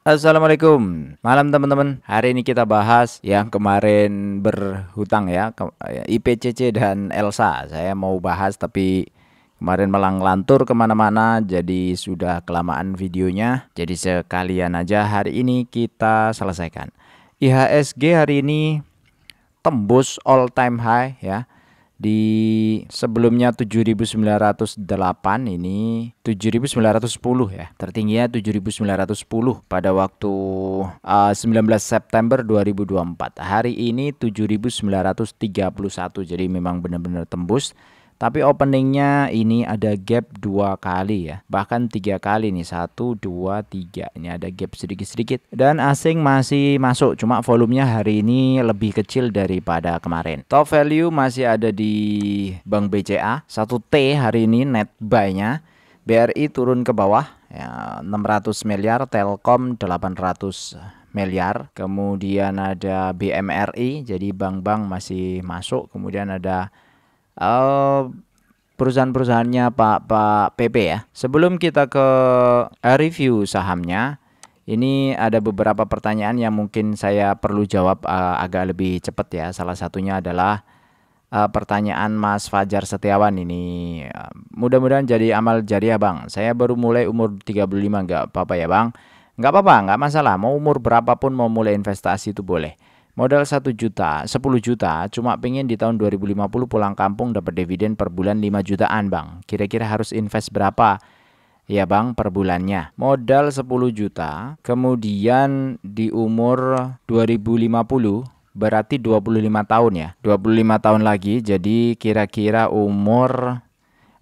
Assalamualaikum, malam teman-teman. Hari ini kita bahas yang kemarin berhutang ya, IPCC dan Elsa. Saya mau bahas tapi kemarin malah ngelantur kemana-mana, jadi sudah kelamaan videonya. Jadi sekalian aja hari ini kita selesaikan. IHSG hari ini tembus all time high ya. Di sebelumnya 7.908, ini 7.910 ya. Tertingginya 7.910 pada waktu 19 September 2024. Hari ini 7.931. Jadi memang benar-benar tembus. Tapi openingnya ini ada gap 2 kali ya, bahkan 3 kali nih, 1, 2, 3. Ini ada gap sedikit-sedikit. Dan asing masih masuk, cuma volumenya hari ini lebih kecil daripada kemarin. Top value masih ada di Bank BCA, 1T hari ini net buy-nya. BRI turun ke bawah ya, 600 miliar, Telkom 800 miliar. Kemudian ada BMRI, jadi bank-bank masih masuk. Kemudian ada perusahaan-perusahaannya Pak PP ya. Sebelum kita ke review sahamnya, ini ada beberapa pertanyaan yang mungkin saya perlu jawab agak lebih cepat ya. Salah satunya adalah pertanyaan Mas Fajar Setiawan ini. Mudah-mudahan jadi amal jariah Bang. Saya baru mulai umur 35, nggak apa-apa ya Bang? Nggak apa-apa, nggak masalah. Mau umur berapapun mau mulai investasi itu boleh. Modal 1 juta, 10 juta, cuma pengen di tahun 2050 pulang kampung dapat dividen per bulan 5 jutaan Bang. Kira-kira harus invest berapa ya Bang per bulannya? Modal 10 juta, kemudian di umur 2050 berarti 25 tahun ya. 25 tahun lagi, jadi kira-kira umur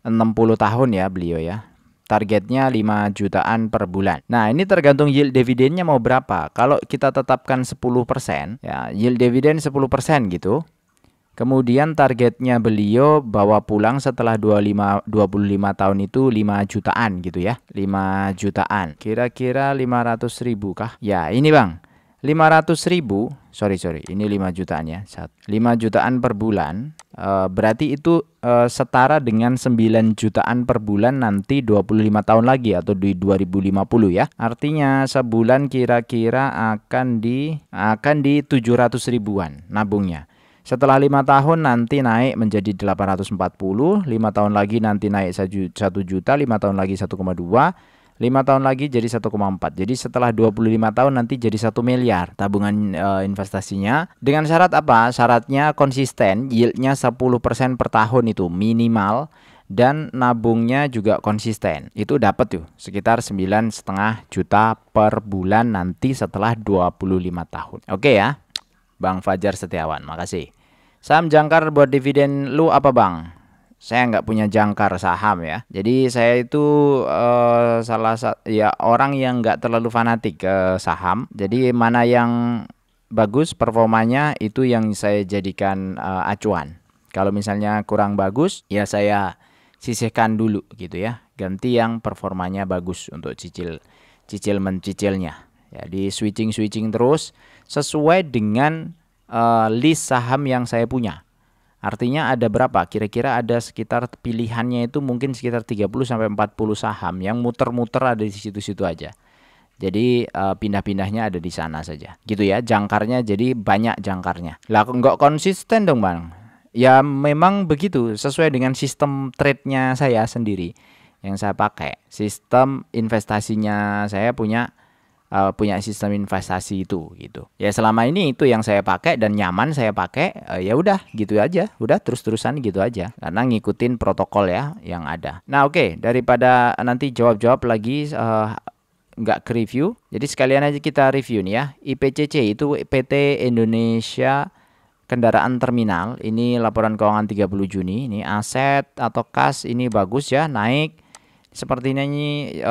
60 tahun ya beliau ya. Targetnya 5 jutaan per bulan. Nah, ini tergantung yield dividennya mau berapa. Kalau kita tetapkan 10%, ya yield dividen 10% gitu. Kemudian targetnya beliau bawa pulang setelah 25 tahun itu 5 jutaan gitu ya. 5 jutaan. Kira-kira 500.000 kah? Ya, ini Bang. 500.000, sorry, ini 5 jutaan ya. 5 jutaan per bulan, berarti itu setara dengan 9 jutaan per bulan nanti 25 tahun lagi atau di 2050 ya. Artinya sebulan kira-kira akan di 700 ribuan nabungnya. Setelah 5 tahun nanti naik menjadi 840, 5 tahun lagi nanti naik 1 juta, 5 tahun lagi 1,2, 5 tahun lagi jadi 1,4. Jadi setelah 25 tahun nanti jadi 1 miliar tabungan investasinya. Dengan syarat apa? Syaratnya konsisten, yieldnya 10% per tahun itu minimal, dan nabungnya juga konsisten. Itu dapat tuh sekitar 9,5 juta per bulan nanti setelah 25 tahun. Oke ya, Bang Fajar Setiawan, makasih. Saham jangkar buat dividen lu apa Bang? Saya nggak punya jangkar saham ya. Jadi saya itu salah satu ya orang yang nggak terlalu fanatik ke saham. Jadi mana yang bagus performanya itu yang saya jadikan acuan. Kalau misalnya kurang bagus ya saya sisihkan dulu gitu ya. Ganti yang performanya bagus untuk cicil mencicilnya. Jadi switching terus sesuai dengan list saham yang saya punya. Artinya ada berapa? Kira-kira ada sekitar pilihannya itu mungkin sekitar 30-40 saham yang muter-muter ada di situ-situ aja. Jadi pindah-pindahnya ada di sana saja. Gitu ya, jangkarnya jadi banyak jangkarnya. Lah nggak konsisten dong Bang. Ya memang begitu, sesuai dengan sistem trade-nya saya sendiri yang saya pakai. Sistem investasinya saya punya sistem investasi itu gitu. Ya selama ini itu yang saya pakai dan nyaman saya pakai, ya udah gitu aja, udah terus-terusan gitu aja karena ngikutin protokol ya yang ada. Nah oke, daripada nanti jawab-jawab lagi nggak ke review, jadi sekalian aja kita review nih ya. IPCC itu PT Indonesia Kendaraan Terminal, ini laporan keuangan 30 Juni. Ini aset atau kas ini bagus ya, naik. Sepertinya ini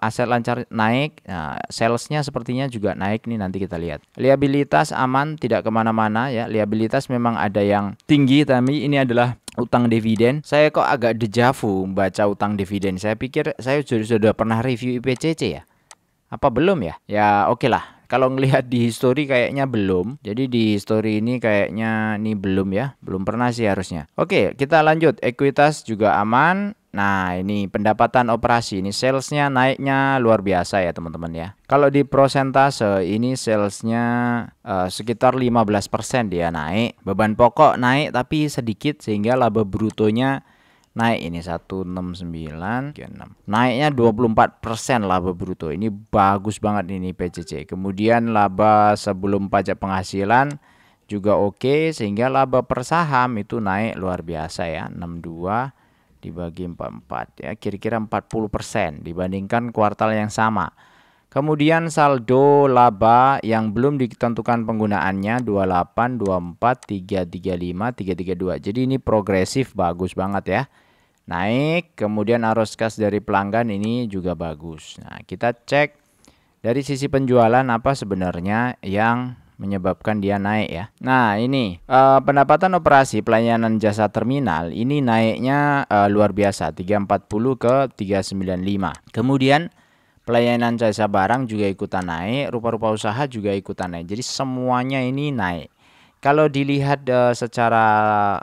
aset lancar naik, nah, salesnya sepertinya juga naik nih, nanti kita lihat. Liabilitas aman, tidak kemana-mana ya. Liabilitas memang ada yang tinggi, tapi ini adalah utang dividen. Saya kok agak dejavu baca utang dividen. Saya pikir saya sudah pernah review IPCC ya. Apa belum ya? Ya oke lah. Kalau ngelihat di history kayaknya belum. Jadi di history ini kayaknya ini belum ya. Belum pernah sih harusnya. Oke, kita lanjut. Ekuitas juga aman. Nah, ini pendapatan operasi, ini salesnya naiknya luar biasa ya teman-teman ya. Kalau di persentase ini salesnya sekitar 15% dia naik. Beban pokok naik tapi sedikit sehingga laba brutonya naik. Ini 169 naiknya 24% laba bruto. Ini bagus banget ini PCC. Kemudian laba sebelum pajak penghasilan juga oke, sehingga laba per saham itu naik luar biasa ya, 62 dibagi 44 ya, kira-kira 40% dibandingkan kuartal yang sama. Kemudian saldo laba yang belum ditentukan penggunaannya 28, 24, 335, 332. Jadi ini progresif, bagus banget ya. Naik. Kemudian arus kas dari pelanggan ini juga bagus. Nah, kita cek dari sisi penjualan apa sebenarnya yang menyebabkan dia naik ya. Nah, ini pendapatan operasi pelayanan jasa terminal ini naiknya luar biasa, 340 ke 395. Kemudian pelayanan jasa barang juga ikutan naik, rupa-rupa usaha juga ikutan naik. Jadi semuanya ini naik. Kalau dilihat secara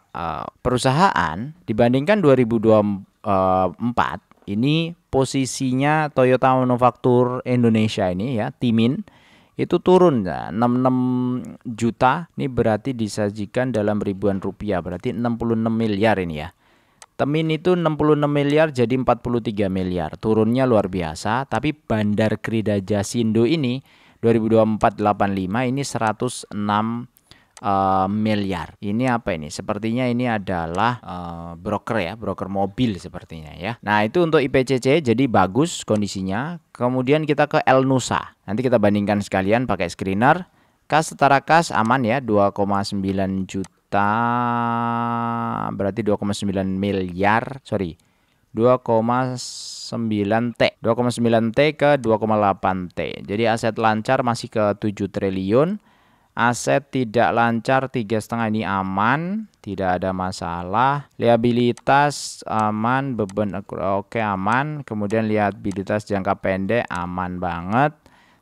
perusahaan dibandingkan 2024, ini posisinya Toyota Manufaktur Indonesia ini ya, Timin itu turun ya, 66 juta. Ini berarti disajikan dalam ribuan rupiah, berarti 66 miliar ini ya. Temin itu 66 miliar jadi 43 miliar. Turunnya luar biasa. Tapi Bandar Krida Jasindo ini 2024-85 ini 106 miliar. Ini apa ini? Sepertinya ini adalah broker ya, broker mobil sepertinya ya. Nah, itu untuk IPCC jadi bagus kondisinya. Kemudian kita ke El Nusa. Nanti kita bandingkan sekalian pakai screener. Kas setara kas aman ya, 2,9 juta. Berarti 2,9 miliar. Sorry. 2,9 T. 2,9 T ke 2,8 T. Jadi aset lancar masih ke 7 triliun. Aset tidak lancar 3,5 ini aman, tidak ada masalah. Liabilitas aman, beban oke aman. Kemudian liabilitas jangka pendek aman banget.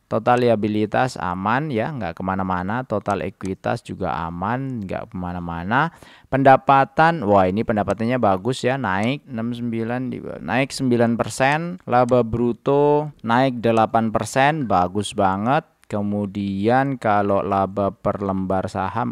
Total liabilitas aman ya, nggak kemana-mana. Total ekuitas juga aman, nggak kemana-mana. Pendapatan, wah ini pendapatannya bagus ya, naik 69, naik 9%. Laba bruto naik 8%, bagus banget. Kemudian kalau laba per lembar saham,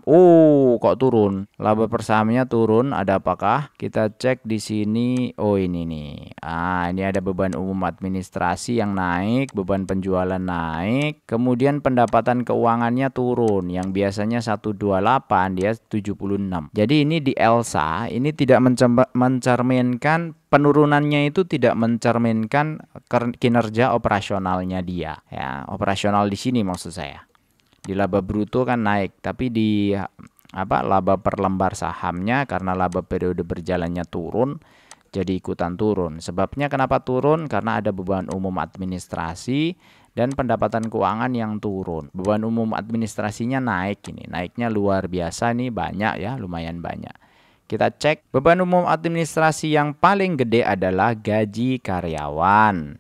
kok turun? Laba per sahamnya turun, ada apakah? Kita cek di sini. Oh, ini nih. Ini ada beban umum administrasi yang naik, beban penjualan naik. Kemudian pendapatan keuangannya turun, yang biasanya 128 dia 76. Jadi ini di Elsa ini tidak mencerminkan, penurunannya itu tidak mencerminkan kinerja operasionalnya dia ya. Operasional di sini maksud saya. Di laba bruto kan naik, tapi di laba per lembar sahamnya karena laba periode berjalannya turun, jadi ikutan turun. Sebabnya kenapa turun? Karena ada beban umum administrasi dan pendapatan keuangan yang turun. Beban umum administrasinya naik ini. Naiknya luar biasa nih, banyak ya, lumayan banyak. Kita cek beban umum administrasi yang paling gede adalah gaji karyawan.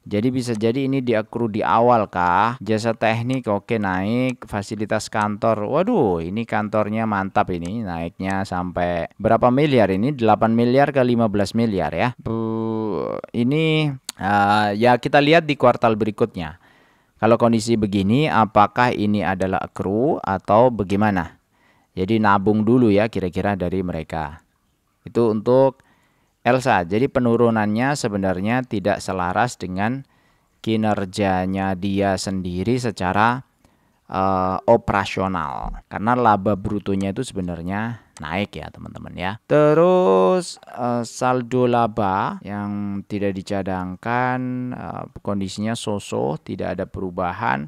Jadi bisa jadi ini diakru di awal kah? Jasa teknik oke naik, fasilitas kantor. Waduh, ini kantornya mantap ini, naiknya sampai berapa miliar ini? 8 miliar ke 15 miliar ya. Ini ya kita lihat di kuartal berikutnya. Kalau kondisi begini, apakah ini adalah akru atau bagaimana? Jadi nabung dulu ya kira-kira dari mereka. Itu untuk Elsa. Jadi penurunannya sebenarnya tidak selaras dengan kinerjanya dia sendiri secara operasional. Karena laba brutonya itu sebenarnya naik ya teman-teman ya. Terus saldo laba yang tidak dicadangkan, kondisinya so-so, tidak ada perubahan.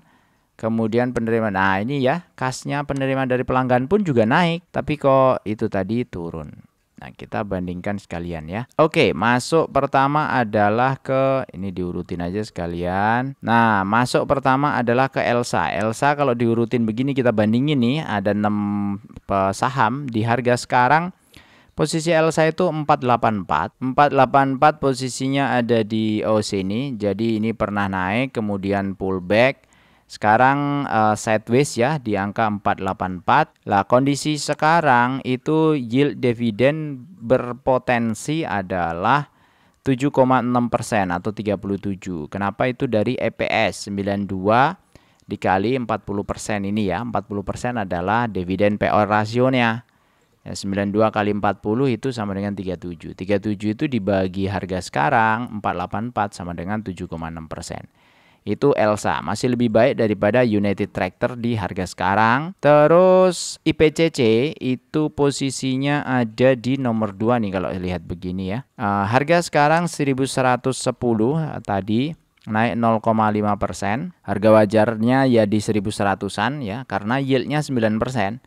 Kemudian penerimaan, nah ini ya kasnya penerimaan dari pelanggan pun juga naik, tapi kok itu tadi turun. Nah kita bandingkan sekalian ya. Oke, masuk pertama adalah ke, ini diurutin aja sekalian. Nah masuk pertama adalah ke Elsa. Elsa kalau diurutin begini kita bandingin nih, ada 6 saham di harga sekarang. Posisi Elsa itu 484. 484 posisinya ada di sini. Jadi ini pernah naik kemudian pullback. Sekarang sideways ya di angka 484. Lah kondisi sekarang itu yield dividen berpotensi adalah 7,6% atau 37. Kenapa itu dari EPS 92 dikali 40% ini ya. 40% adalah dividen payout rasionya. Ya, 92 kali 40 itu sama dengan 37. 37 itu dibagi harga sekarang 484 sama dengan 7,6%. Itu Elsa, masih lebih baik daripada United Tractor di harga sekarang. Terus IPCC itu posisinya ada di nomor 2 nih kalau lihat begini ya. Harga sekarang 1110 tadi naik 0,5%. Harga wajarnya ya di 1100-an ya, karena yieldnya 9%.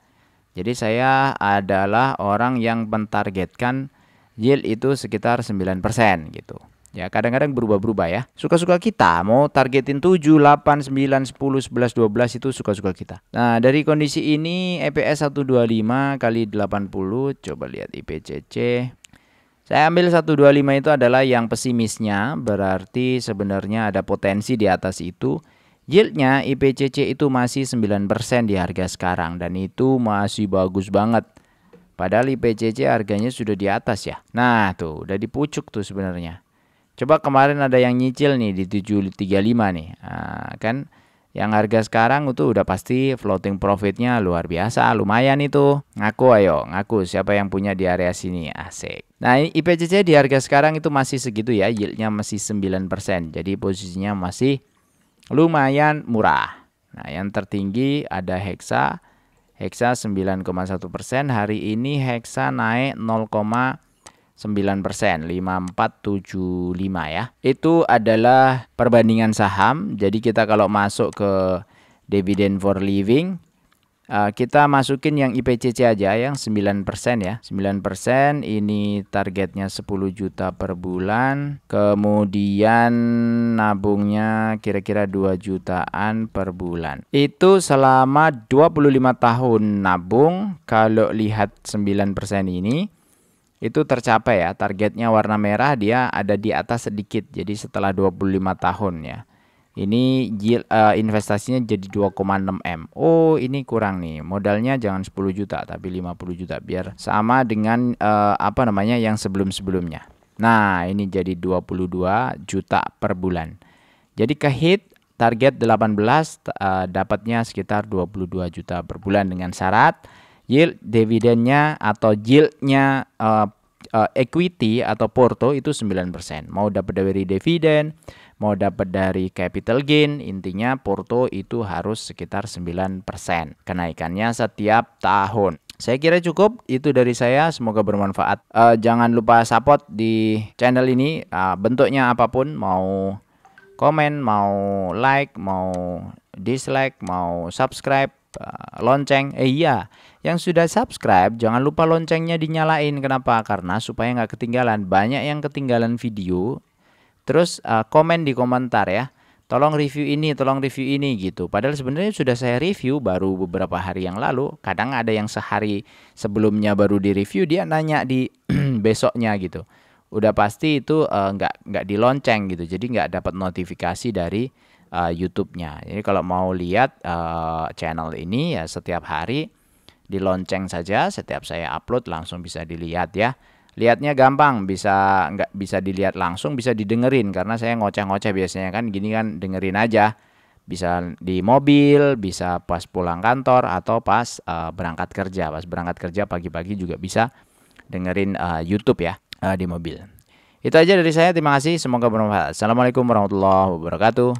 Jadi saya adalah orang yang mentargetkan yield itu sekitar 9% gitu. Ya, kadang-kadang berubah-berubah ya. Suka-suka kita, mau targetin 7, 8, 9, 10, 11, 12 itu suka-suka kita. Nah, dari kondisi ini EPS 125 kali 80, coba lihat IPCC. Saya ambil 125 itu adalah yang pesimisnya, berarti sebenarnya ada potensi di atas itu. Yieldnya IPCC itu masih 9% di harga sekarang, dan itu masih bagus banget. Padahal IPCC harganya sudah di atas ya. Nah, tuh udah di pucuk tuh sebenarnya. Coba kemarin ada yang nyicil nih di 735 nih. Nah, kan yang harga sekarang itu udah pasti floating profitnya luar biasa, lumayan itu. Ngaku ayo, ngaku siapa yang punya di area sini, asik. Nah, IPCC di harga sekarang itu masih segitu ya, yieldnya masih 9%. Jadi posisinya masih lumayan murah. Nah, yang tertinggi ada Hexa. Hexa 9,1%. Hari ini Hexa naik 0,9%, 5475 ya. Itu adalah perbandingan saham. Jadi kita kalau masuk ke dividend for living, kita masukin yang IPCC aja yang 9% ya. 9% ini targetnya 10 juta per bulan. Kemudian nabungnya kira-kira 2 jutaan per bulan. Itu selama 25 tahun nabung. Kalau lihat 9% ini itu tercapai ya, targetnya warna merah dia ada di atas sedikit. Jadi setelah 25 tahun ya. Ini yield, investasinya jadi 2,6 M. Oh, ini kurang nih. Modalnya jangan 10 juta tapi 50 juta biar sama dengan yang sebelum-sebelumnya. Nah, ini jadi 22 juta per bulan. Jadi ke hit target 18 dapatnya sekitar 22 juta per bulan dengan syarat yield dividennya atau yieldnya equity atau porto itu 9%. Mau dapat dari dividen, mau dapat dari capital gain, intinya porto itu harus sekitar 9% kenaikannya setiap tahun. Saya kira cukup itu dari saya, semoga bermanfaat. Jangan lupa support di channel ini, bentuknya apapun, mau komen, mau like, mau dislike, mau subscribe, lonceng. Iya, yang sudah subscribe jangan lupa loncengnya dinyalain. Kenapa? Karena supaya nggak ketinggalan. Banyak yang ketinggalan video. Terus komen di komentar ya, tolong review ini, tolong review ini gitu. Padahal sebenarnya sudah saya review baru beberapa hari yang lalu. Kadang ada yang sehari sebelumnya baru di review, dia nanya di besoknya gitu. Udah pasti itu nggak di lonceng gitu. Jadi nggak dapat notifikasi dari YouTube-nya. Jadi kalau mau lihat channel ini ya setiap hari di lonceng saja, setiap saya upload langsung bisa dilihat ya. Lihatnya gampang, nggak bisa dilihat langsung, bisa didengerin karena saya ngoceh-ngoceh biasanya kan gini kan, dengerin aja. Bisa di mobil, bisa pas pulang kantor atau pas berangkat kerja. Pas berangkat kerja pagi-pagi juga bisa dengerin YouTube ya di mobil. Itu aja dari saya, terima kasih, semoga bermanfaat. Assalamualaikum warahmatullahi wabarakatuh.